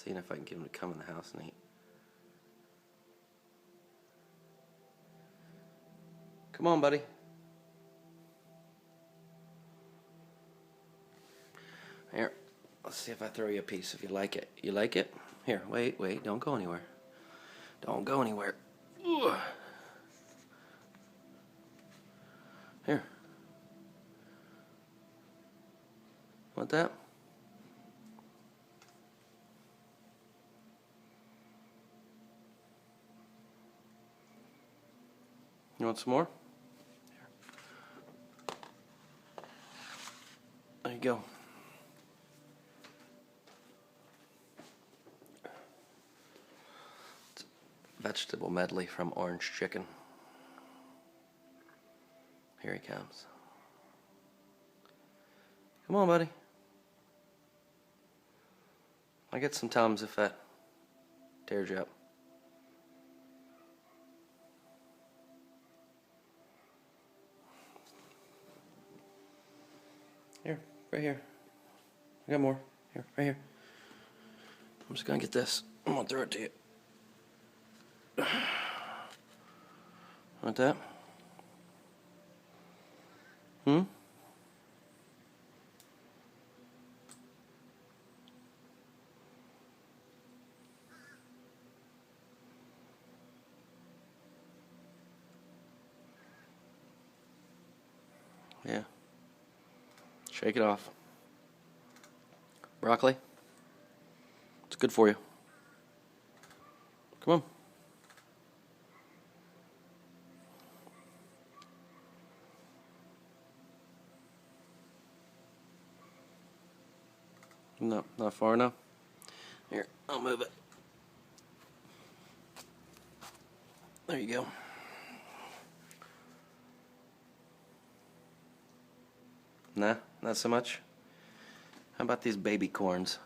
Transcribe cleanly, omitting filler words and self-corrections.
Seeing if I can get him to come in the house and eat. Come on, buddy. Here, let's see if I throw you a piece, if you like it. You like it? Here, wait, don't go anywhere. Don't go anywhere. Ugh. Here. Want that? You want some more? Here. There you go. It's a vegetable medley from Orange Chicken. Here he comes. Come on, buddy. I get some Tums if that tears you up. Here, right here. I got more. Here, right here. I'm just gonna get this. I'm gonna throw it to you. Want that? Hmm? Yeah. Shake it off. Broccoli. It's good for you. Come on. No, not far enough. Here, I'll move it. There you go. Nah, not so much. How about these baby corns?